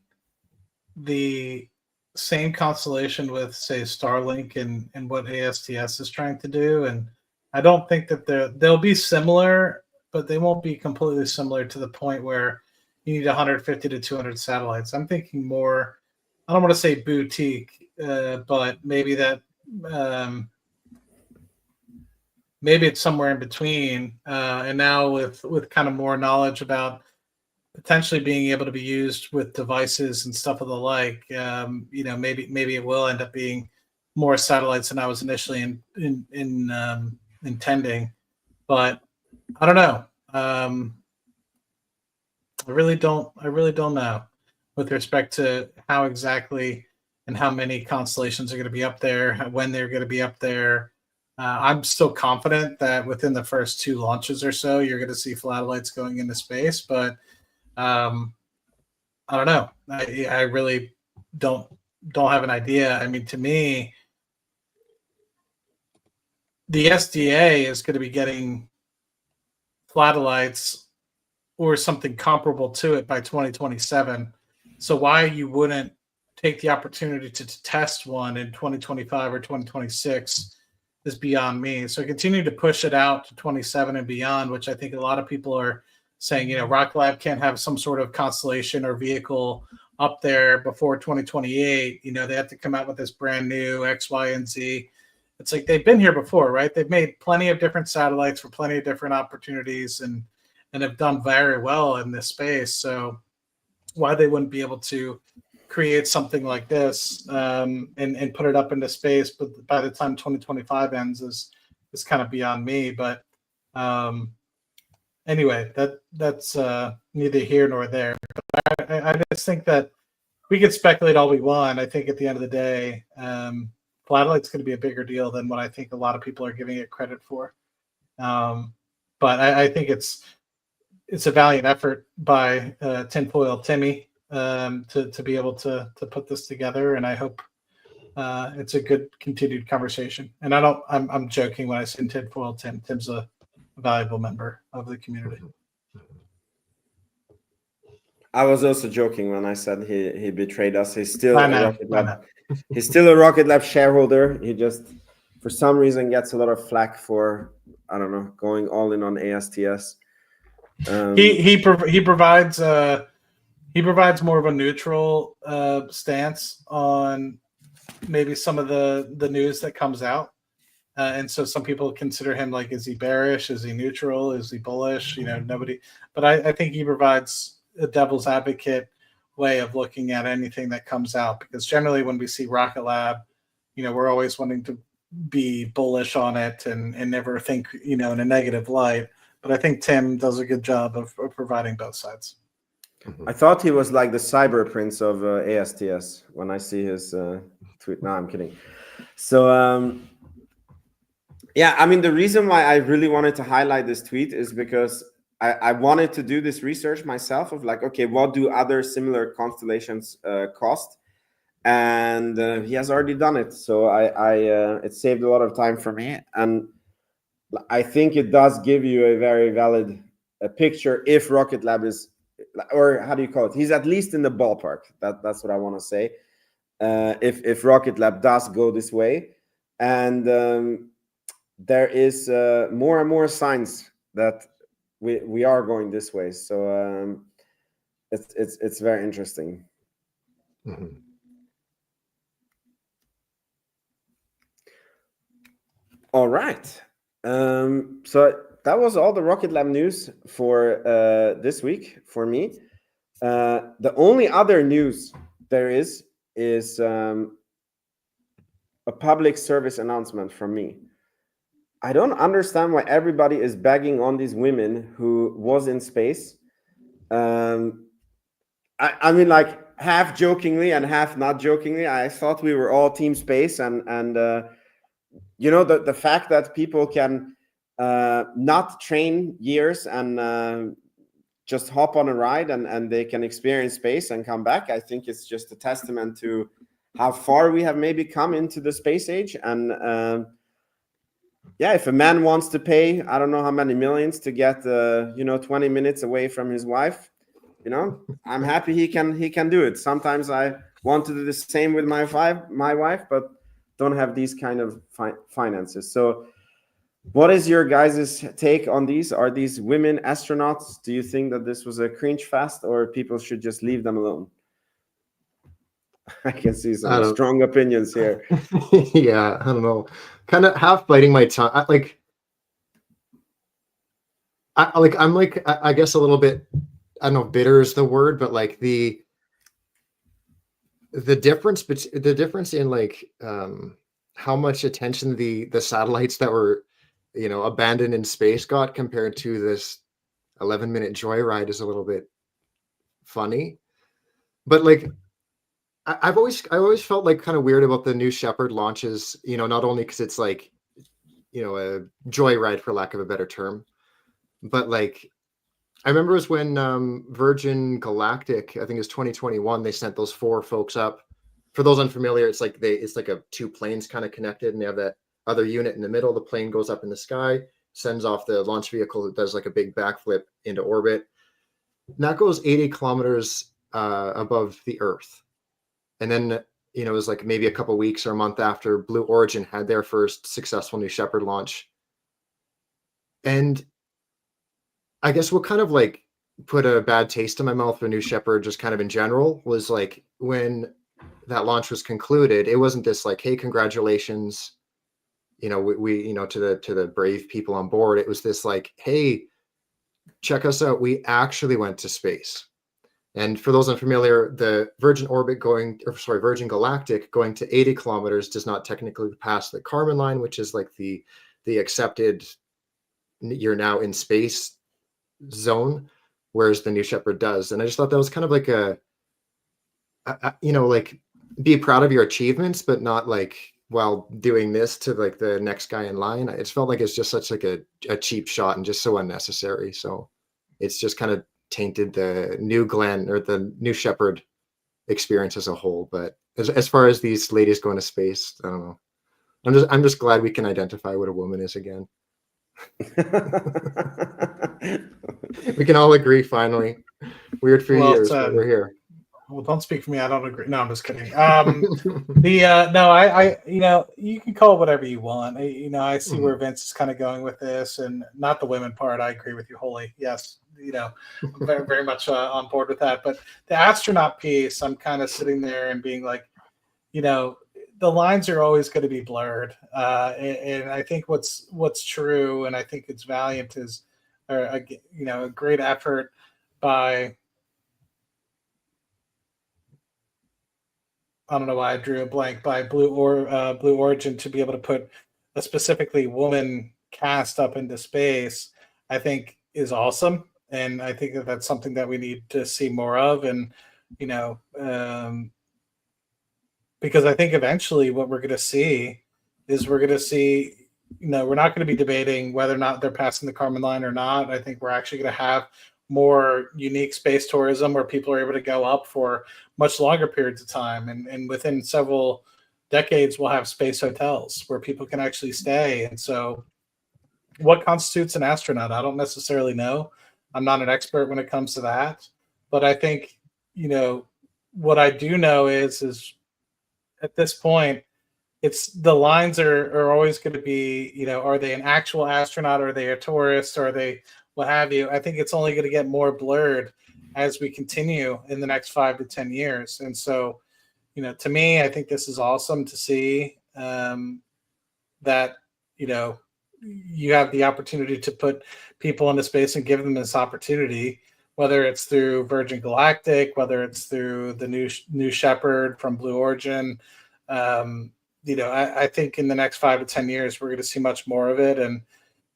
the same constellation with, say, Starlink and what ASTS is trying to do, and I don't think that they'll be similar, but they won't be completely similar to the point where you need 150 to 200 satellites. I'm thinking more, I don't want to say boutique, but maybe that maybe it's somewhere in between. And now with kind of more knowledge about potentially being able to be used with devices and stuff of the like, maybe it will end up being more satellites than I was initially intending. But I don't know. I really don't know with respect to how exactly and how many constellations are going to be up there, when they're going to be up there. I'm still confident that within the first 2 launches or so, you're going to see Flatelites going into space, but I don't know. I really don't have an idea. I mean, to me, the SDA is going to be getting Flatelites or something comparable to it by 2027. So why you wouldn't take the opportunity to test one in 2025 or 2026 is beyond me. So continue to push it out to 27 and beyond, which I think a lot of people are saying, Rocket Lab can't have some sort of constellation or vehicle up there before 2028. They have to come out with this brand new X, Y, and Z. It's like they've been here before, right? They've made plenty of different satellites for plenty of different opportunities and have done very well in this space. So why they wouldn't be able to create something like this and put it up into space, but by the time 2025 ends is kind of beyond me. But anyway, that's neither here nor there. But I just think that we could speculate all we want. I think at the end of the day, Flatlight's going to be a bigger deal than what I think a lot of people are giving it credit for. But I think it's a valiant effort by Tinfoil Timmy to be able to put this together, and I hope it's a good continued conversation. And I'm joking when I say Tinfoil Tim. Tim's a valuable member of the community. I was also joking when I said he betrayed us. He's still a Rocket Lab. He's still a Rocket Lab shareholder. He just, for some reason, gets a lot of flack for, I don't know, going all in on ASTS. He provides more of a neutral stance on maybe some of the news that comes out, and so some people consider him like, is he bearish? Is he neutral? Is he bullish? Nobody. But I think he provides a devil's advocate way of looking at anything that comes out, because generally when we see Rocket Lab, we're always wanting to be bullish on it and never think in a negative light. But I think Tim does a good job of providing both sides. I thought he was like the cyber prince of ASTS when I see his tweet. No, I'm kidding. So yeah, I mean, the reason why I really wanted to highlight this tweet is because I wanted to do this research myself of like, okay, what do other similar constellations cost? And he has already done it, so it saved a lot of time for me, and I think it does give you a very valid picture if Rocket Lab is, or how do you call it? He's at least in the ballpark. That's what I want to say. If Rocket Lab does go this way, and there is more and more signs that we are going this way. So it's very interesting. Mm-hmm. All right. So that was all the Rocket Lab news for this week for me. The only other news there is a public service announcement from me. I don't understand why everybody is bagging on these women who was in space. I mean, like half jokingly and half not jokingly. I thought we were all team space, and you know, the fact that people can not train years and just hop on a ride and they can experience space and come back. I think it's just a testament to how far we have maybe come into the space age. And yeah, if a man wants to pay, I don't know how many millions to get 20 minutes away from his wife, I'm happy he can do it. Sometimes I want to do the same with my wife, but don't have these kind of finances. So what is your guys' take on these? Are these women astronauts? Do you think that this was a cringe fest, or people should just leave them alone? I can see some strong opinions here. Yeah, I don't know. Kind of half biting my tongue. I guess a little bit, I don't know, bitter is the word, but like the difference in like how much attention the satellites that were abandoned in space got compared to this 11-minute joyride is a little bit funny. But like I always felt like kind of weird about the New Shepard launches, not only because it's like a joyride, for lack of a better term, but like I remember it was when Virgin Galactic, I think it was 2021, they sent those 4 folks up. For those unfamiliar, it's like a 2 planes kind of connected, and they have that other unit in the middle. The plane goes up in the sky, sends off the launch vehicle that does like a big backflip into orbit. And that goes 80 kilometers above the Earth. And then, it was like maybe a couple of weeks or a month after, Blue Origin had their first successful New Shepard launch. And I guess what kind of like put a bad taste in my mouth for New Shepard just kind of in general was like when that launch was concluded, it wasn't this like, hey, congratulations, we to the brave people on board. It was this like, hey, check us out. We actually went to space. And for those unfamiliar, the Virgin Galactic going to 80 kilometers does not technically pass the Kármán line, which is like the accepted, you're now in space zone, whereas the New Shepard does. And I just thought that was kind of like like be proud of your achievements, but not like while doing this to like the next guy in line. It felt like it's just such like a cheap shot and just so unnecessary. So it's just kind of tainted the New Glenn or the New Shepard experience as a whole. But as far as these ladies going to space, I don't know. I'm just glad we can identify what a woman is again. We can all agree finally. Weird few years, but we're here. Well, don't speak for me. I don't agree. No, I'm just kidding. You can call it whatever you want. I see where Vince is kind of going with this, and not the women part. I agree with you wholly. Yes, I'm very, very much on board with that. But the astronaut piece, I'm kind of sitting there and being like, the lines are always going to be blurred. And I think what's true, and I think it's valiant, is a great effort by, I don't know why I drew a blank, by Blue Origin to be able to put a specifically woman cast up into space. I think is awesome. And I think that that's something that we need to see more of. And, you know, because I think eventually what we're going to see is we're going to see, you know, we're not going to be debating whether or not they're passing the Kármán line or not. I think we're actually going to have more unique space tourism where people are able to go up for much longer periods of time. And within several decades, we'll have space hotels where people can actually stay. And so what constitutes an astronaut? I don't necessarily know. I'm not an expert when it comes to that. But I think, you know, what I do know is at this point, it's the lines are always going to be, you know, are they an actual astronaut? Are they a tourist? Are they what have you? I think it's only going to get more blurred as we continue in the next 5 to 10 years. And so, you know, to me, I think this is awesome to see that, you know, you have the opportunity to put people into space and give them this opportunity, whether it's through Virgin Galactic, whether it's through the New Shepard from Blue Origin. You know, I think in the next 5 to 10 years, we're going to see much more of it. And,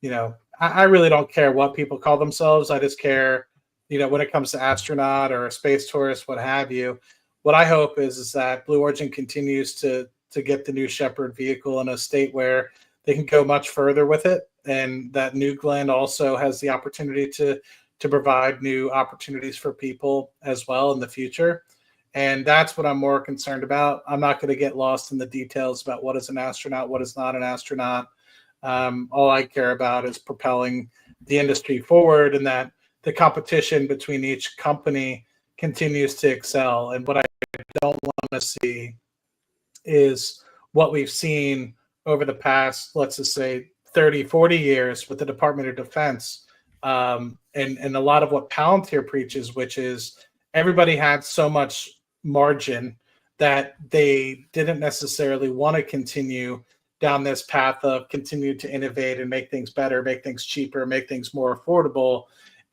you know, I really don't care what people call themselves. I just care, you know, when it comes to astronaut or a space tourist, what have you. What I hope is that Blue Origin continues to get the New Shepard vehicle in a state where they can go much further with it, and that New Glenn also has the opportunity to provide new opportunities for people as well in the future. And that's what I'm more concerned about. I'm not going to get lost in the details about what is an astronaut, what is not an astronaut. All I care about is propelling the industry forward, and that the competition between each company continues to excel. And what I don't want to see is what we've seen over the past, let's just say 30, 40 years with the Department of Defense. And a lot of what Palantir preaches, which is everybody had so much margin that they didn't necessarily want to continue down this path of continue to innovate and make things better, make things cheaper, make things more affordable.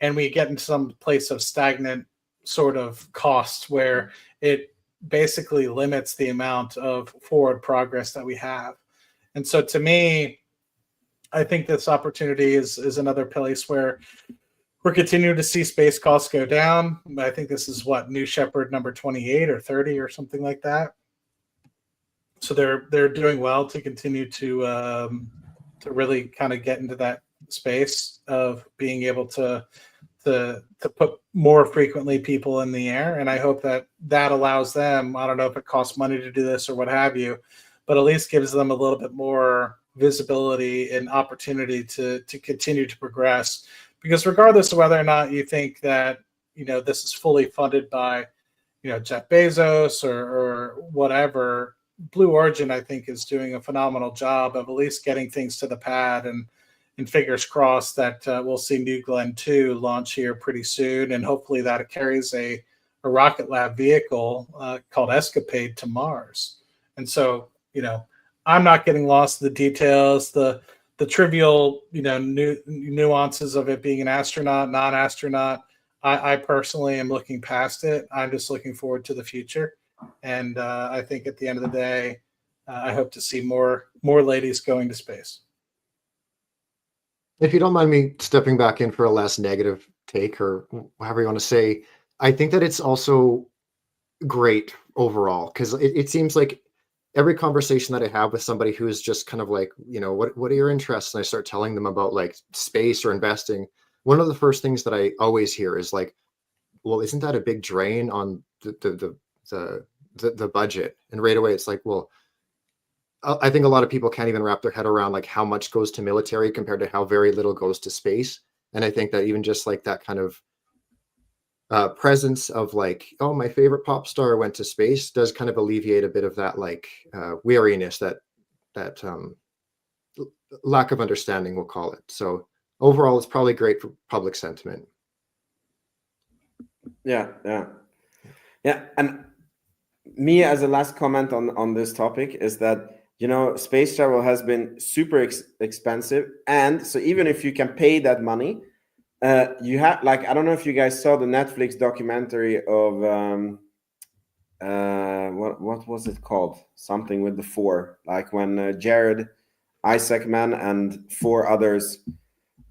And we get into some place of stagnant sort of costs where it basically limits the amount of forward progress that we have. And so to me, I think this opportunity is another place where we're continuing to see space costs go down. I think this is what New Shepard number 28 or 30 or something like that. So they're doing well to continue to really kind of get into that space of being able to put more frequently people in the air. And I hope that allows them, I don't know if it costs money to do this or what have you, but at least gives them a little bit more visibility and opportunity to continue to progress. Because regardless of whether or not you think that, you know, this is fully funded by, you know, Jeff Bezos or whatever, Blue Origin, I think, is doing a phenomenal job of at least getting things to the pad, and fingers crossed that we'll see New Glenn 2 launch here pretty soon. And hopefully that carries a Rocket Lab vehicle called Escapade to Mars. And so, you know, I'm not getting lost in the details, the trivial, you know, nuances of it being an astronaut, non-astronaut. I personally am looking past it. I'm just looking forward to the future. And I think at the end of the day, I hope to see more ladies going to space. If you don't mind me stepping back in for a less negative take, or however you want to say, I think that it's also great overall, because it seems like every conversation that I have with somebody who is just kind of like, you know, what are your interests? And I start telling them about like space or investing. One of the first things that I always hear is like, well, isn't that a big drain on the budget? And right away it's like, well, I think a lot of people can't even wrap their head around like how much goes to military compared to how very little goes to space. And I think that even just like that kind of presence of like, oh, my favorite pop star went to space does kind of alleviate a bit of that like weariness, that lack of understanding, we'll call it. So overall, it's probably great for public sentiment. Yeah. And me, as a last comment on this topic, is that, you know, space travel has been super expensive. And so even if you can pay that money, you have, like, I don't know if you guys saw the Netflix documentary of what was it called? Something with the four, like when Jared Isaacman and four others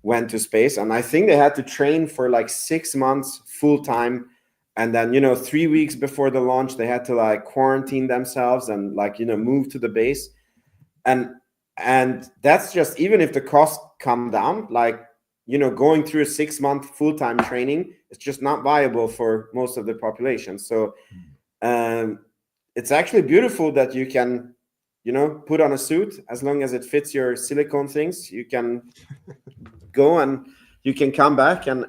went to space, and I think they had to train for like 6 months full time, and then 3 weeks before the launch they had to like quarantine themselves and like move to the base, and that's just, even if the costs come down, like going through a 6-month full-time training, it's just not viable for most of the population. So it's actually beautiful that you can put on a suit, as long as it fits your silicone things, you can go and you can come back, and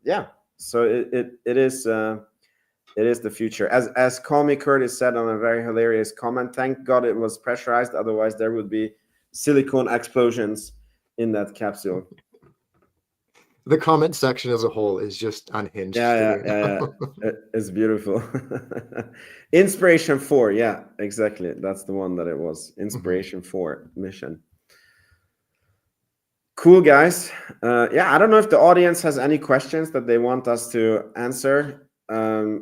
yeah, so it is the future. As Call Me Curtis said on a very hilarious comment, thank God it was pressurized, otherwise there would be silicone explosions in that capsule. The comment section as a whole is just unhinged. Yeah. It's beautiful. Inspiration 4, yeah, exactly. That's the one that it was. Inspiration 4 mission. Cool, guys. Yeah, I don't know if the audience has any questions that they want us to answer.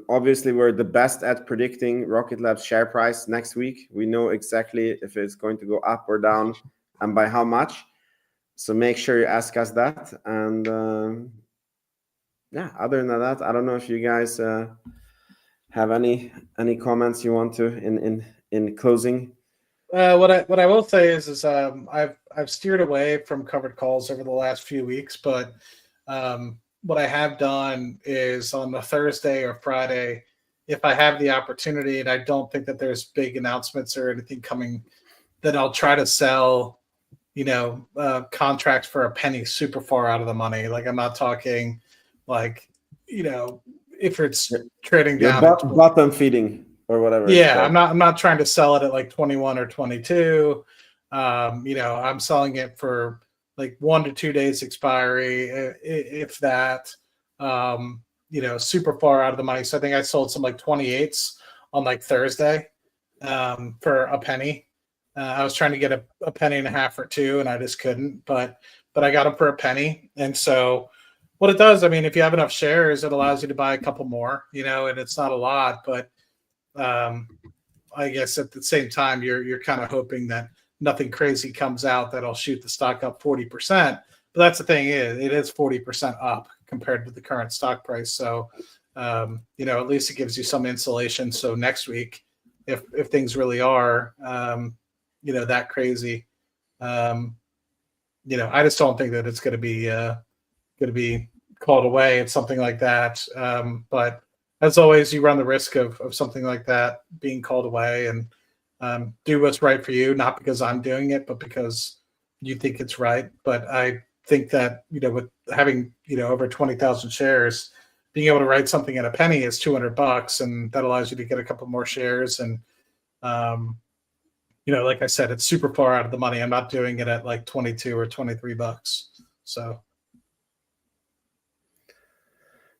Obviously, we're the best at predicting Rocket Lab's share price next week. We know exactly if it's going to go up or down and by how much. So make sure you ask us that. And yeah, other than that, I don't know if you guys have any comments you want to in closing. What I will say is I've steered away from covered calls over the last few weeks, but what I have done is on the Thursday or Friday, if I have the opportunity and I don't think that there's big announcements or anything coming, then I'll try to sell, contracts for a penny super far out of the money. Like, I'm not talking like, if it's trading down, bottom feeding or whatever. Yeah, I'm not trying to sell it at like 21 or 22. I'm selling it for like 1 to 2 days expiry, if that. Super far out of the money. So I think I sold some like 28s on like Thursday for a penny. I was trying to get a penny and a half or two, and I just couldn't. But I got them for a penny, and so what it does, I mean, if you have enough shares, it allows you to buy a couple more. And it's not a lot, but I guess at the same time, you're kind of hoping that nothing crazy comes out that'll shoot the stock up 40%. But that's the thing, it is 40% up compared to the current stock price. So, at least it gives you some insulation. So next week, if things really are, that crazy, I just don't think that it's going to be called away. It's something like that. But as always, you run the risk of something like that being called away, and do what's right for you, not because I'm doing it, but because you think it's right. But I think that, with having, over 20,000 shares, being able to write something at a penny is $200, and that allows you to get a couple more shares. And, like I said, it's super far out of the money. I'm not doing it at like 22 or $23. So.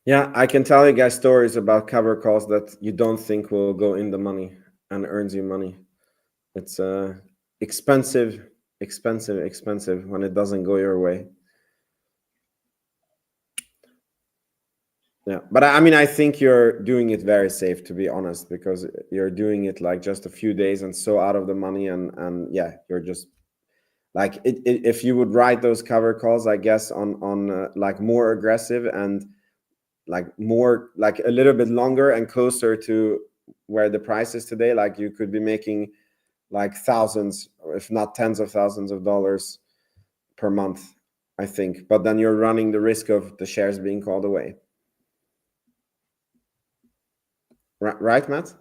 Yeah, I can tell you guys stories about cover calls that you don't think will go in the money and earns you money. It's expensive when it doesn't go your way. Yeah, but I mean, I think you're doing it very safe, to be honest, because you're doing it like just a few days and so out of the money, and yeah, you're just like if you would write those cover calls, I guess on like more aggressive and like more like a little bit longer and closer to where the price is today, like you could be making like thousands, if not tens of thousands of dollars per month, I think. But then you're running the risk of the shares being called away. Right, Matt?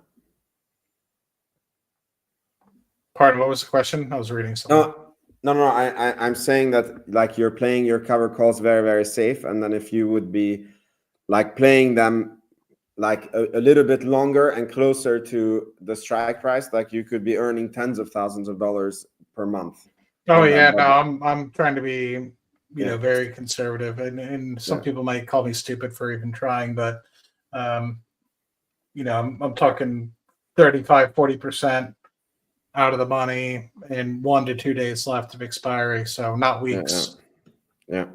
Pardon, what was the question? I was reading something. No. I'm saying that like you're playing your cover calls very, very safe. And then if you would be like playing them like a little bit longer and closer to the strike price, like you could be earning tens of thousands of dollars per month. Oh yeah, no, I'm trying to be, very conservative, and some people might call me stupid for even trying, but I'm talking 35-40% out of the money and 1 to 2 days left of expiry, so not weeks. Yeah.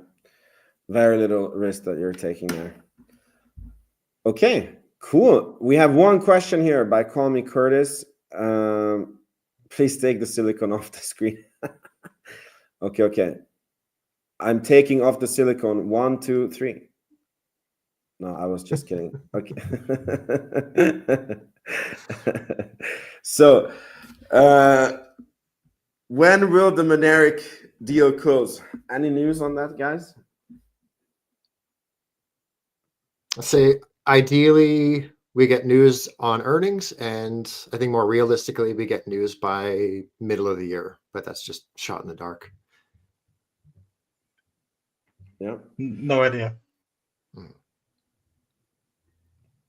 Very little risk that you're taking there. Okay, cool. We have one question here by Call Me Curtis. Please take the silicone off the screen. Okay. I'm taking off the silicone. 1, 2, 3. No, I was just kidding. Okay. So, when will the Mynaric deal close? Any news on that, guys? I'd say ideally we get news on earnings, and I think more realistically we get news by middle of the year, but that's just shot in the dark. Yeah. No idea.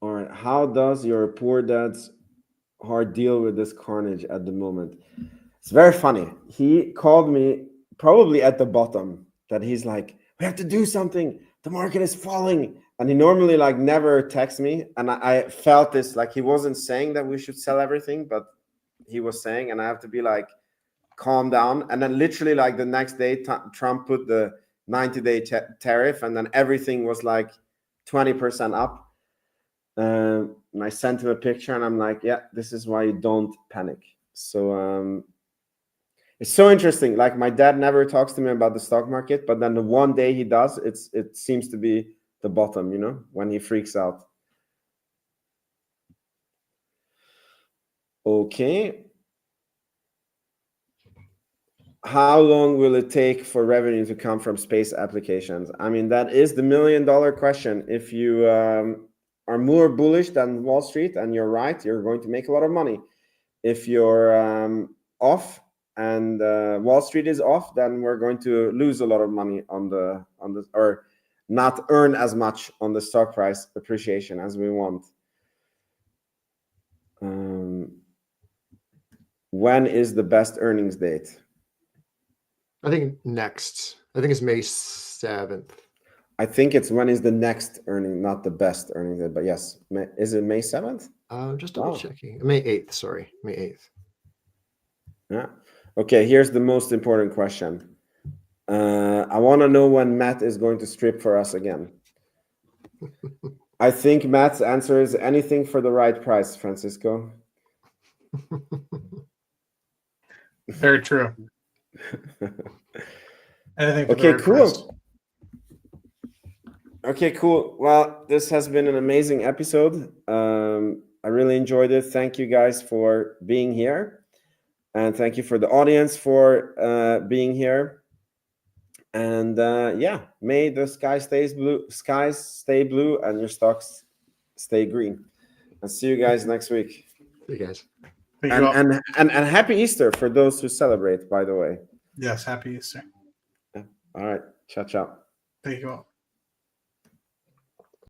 All right. How does your poor dad's heart deal with this carnage at the moment? It's very funny. He called me probably at the bottom that he's like, we have to do something. The market is falling. And he normally like never texts me. And I felt this, like he wasn't saying that we should sell everything, but he was saying, and I have to be like, calm down. And then literally like the next day, Trump put the 90-day tariff, and then everything was like 20% up. And I sent him a picture, and I'm like, yeah, this is why you don't panic. So it's so interesting. Like my dad never talks to me about the stock market, but then the one day he does, it seems to be the bottom, you know, when he freaks out. Okay. How long will it take for revenue to come from space applications? I mean, that is the $1 million question. If you are more bullish than Wall Street, and you're right, you're going to make a lot of money. If you're off and Wall Street is off, then we're going to lose a lot of money on the or not earn as much on the stock price appreciation as we want. When is the best earnings date? I think it's May 7th. I think it's when is the next earning, not the best earning date, but yes. Is it May 7th? Just double checking. May 8th, sorry. May 8th. Yeah. Okay, here's the most important question. I want to know when Matt is going to strip for us again. I think Matt's answer is anything for the right price, Francisco. Very true. Anything for the Okay, right cool. price. Okay, cool. Well, this has been an amazing episode. I really enjoyed it. Thank you guys for being here. And thank you for the audience for being here. And yeah, may the skies stay blue and your stocks stay green. I'll see you guys next week. See you guys. Thank you all. And happy Easter for those who celebrate, by the way. Yes, happy Easter. All right. Ciao, ciao. Thank you all.